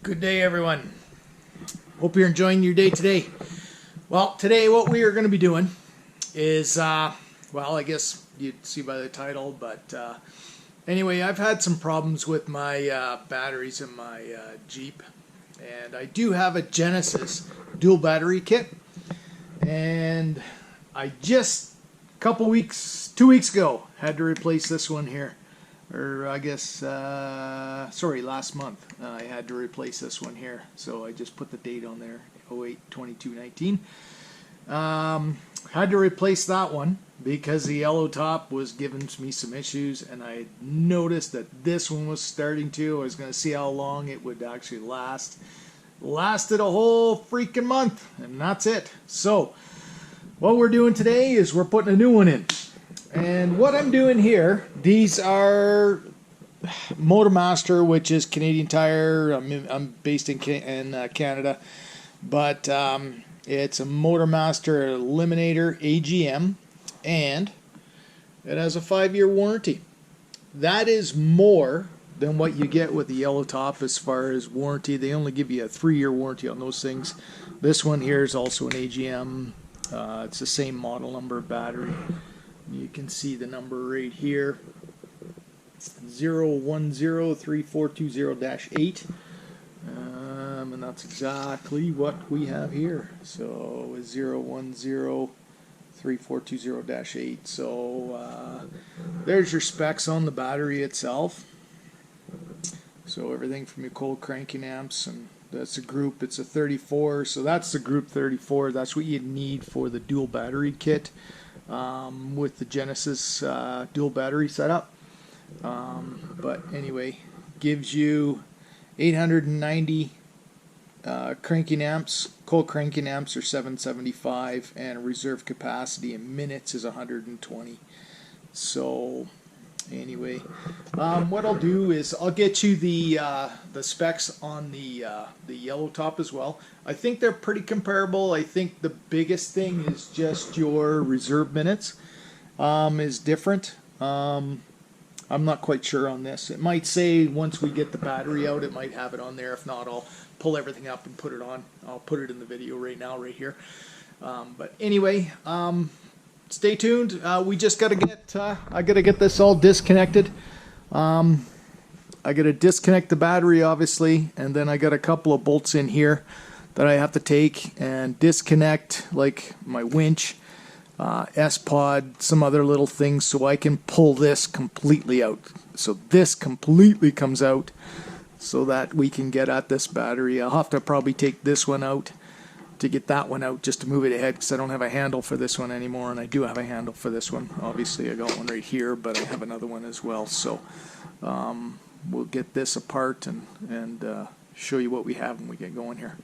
Good day, everyone. Hope you're enjoying your day today. Well, today what we are going to be doing is, well, I guess you'd see by the title, but anyway, I've had some problems with my batteries in my Jeep, and I do have a Genesis dual battery kit, and I just a couple weeks, 2 weeks ago, had to replace this one here. Or I guess, sorry, last month I had to replace this one here. So I just put the date on there, 08/22/19. Had to replace that one because the yellow top was giving me some issues, and I noticed that this one was starting to. I was going to see how long it would actually last. Lasted a whole freaking month, and that's it. So what we're doing today is we're putting a new one in. And what I'm doing here, these are MotoMaster, which is Canadian Tire. I'm based in Canada, but it's a MotoMaster Eliminator AGM, and it has a 5-year warranty. That is more than what you get with the yellow top as far as warranty. They only give you a 3-year warranty on those things. This one here is also an AGM. It's the same model number of battery. You can see the number right here, 0103420-8, and that's exactly what we have here. So 0103420-8. So there's your specs on the battery itself. So everything from your cold cranking amps, and that's a group. It's a 34, so that's the group 34. That's what you need for the dual battery kit. With the Genesis dual battery setup, but anyway, gives you 890 cranking amps. Cold cranking amps are 775, and reserve capacity in minutes is 120. So anyway, what I'll do is I'll get you the specs on the yellow top as well. I think they're pretty comparable. I think the biggest thing is just your reserve minutes is different. I'm not quite sure on this. It might say once we get the battery out, it might have it on there. If not, I'll pull everything up and put it on. I'll put it in the video right now, right here. But anyway, stay tuned. We just got to get, I got to get this all disconnected. I got to disconnect the battery, obviously, and then I got a couple of bolts in here that I have to take and disconnect, like my winch, S-Pod, some other little things, so I can pull this completely out. So this completely comes out so that we can get at this battery. I'll have to probably take this one out to get that one out, just to move it ahead, because I don't have a handle for this one anymore, and I do have a handle for this one. Obviously I got one right here, but I have another one as well. So we'll get this apart and show you what we have when we get going here.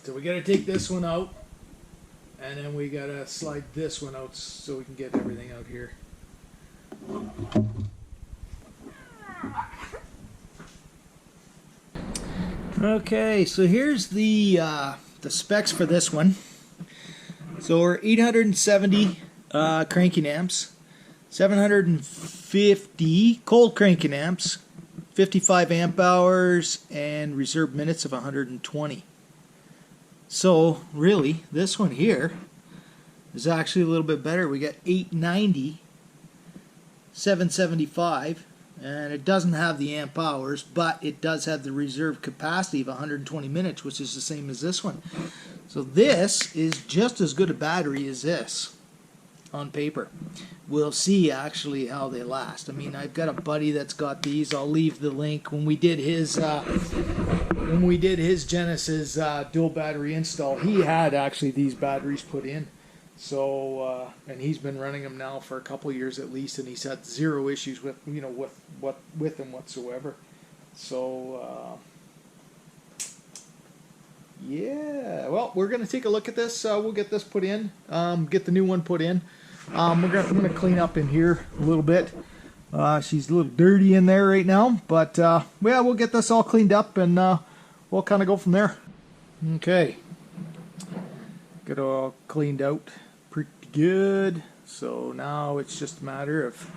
So we got to take this one out, and then we got to slide this one out so we can get everything out here. Okay, so here's the specs for this one. So we're 870 cranking amps, 750 cold cranking amps, 55 amp hours, and reserve minutes of 120. So really, this one here is actually a little bit better. We got 890, 775, and it doesn't have the amp hours, but it does have the reserve capacity of 120 minutes, which is the same as this one. So this is just as good a battery as this on paper. We'll see actually how they last. I mean, I've got a buddy that's got these. I'll leave the link. When we did his Genesis dual battery install, he had actually these batteries put in. So and he's been running them now for a couple of years at least, and he's had zero issues with with them whatsoever. So yeah, well, we're gonna take a look at this. We'll get this put in, get the new one put in. I'm gonna clean up in here a little bit. She's a little dirty in there right now, but yeah, we'll get this all cleaned up, and we'll kind of go from there. Okay, got it all cleaned out pretty good. So now it's just a matter of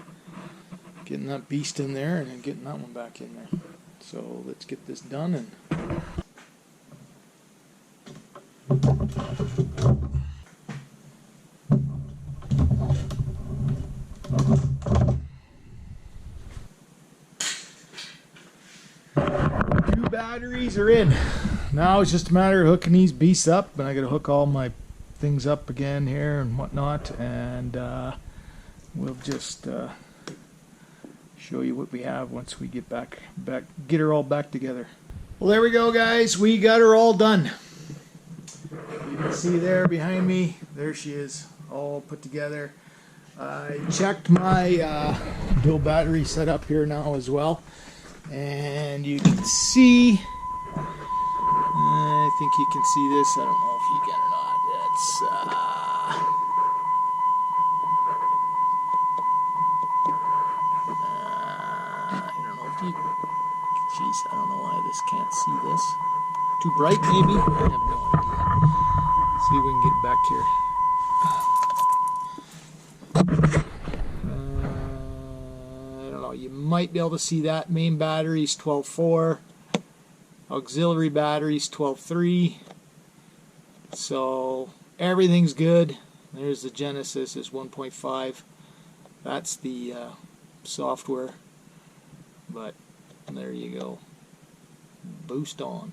getting that beast in there and then getting that one back in there. So let's get this done. And two batteries are in. Now it's just a matter of hooking these beasts up, and I got to hook all my things up again here and whatnot, and we'll just show you what we have once we get back, get her all back together. Well, there we go, guys. We got her all done. You can see there behind me, there she is, all put together. I checked my dual battery setup here now as well, and you can see, I think you can see this. I don't know if you can or not. It's I don't know if you, jeez, I don't know why this can't see this. Too bright maybe? I have no idea. See if we can get back here. I don't know, you might be able to see that. Main battery's 12.4. Auxiliary batteries 12.3. So everything's good. There's the Genesis is 1.5. That's the software. But there you go. Boost on.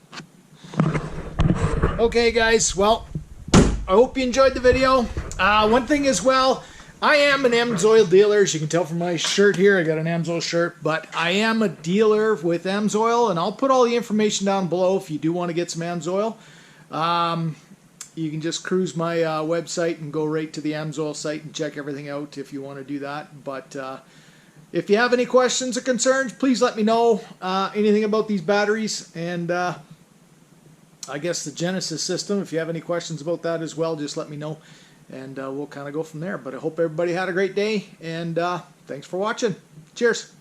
Okay, guys. Well, I hope you enjoyed the video. One thing as well, I am an AMSOIL dealer. As you can tell from my shirt here, I got an AMSOIL shirt, but I am a dealer with AMSOIL, and I'll put all the information down below if you do want to get some AMSOIL. You can just cruise my website and go right to the AMSOIL site and check everything out if you want to do that. But if you have any questions or concerns, please let me know anything about these batteries, and I guess the Genesis system. If you have any questions about that as well, just let me know. And we'll kind of go from there. But I hope everybody had a great day, and thanks for watching. Cheers.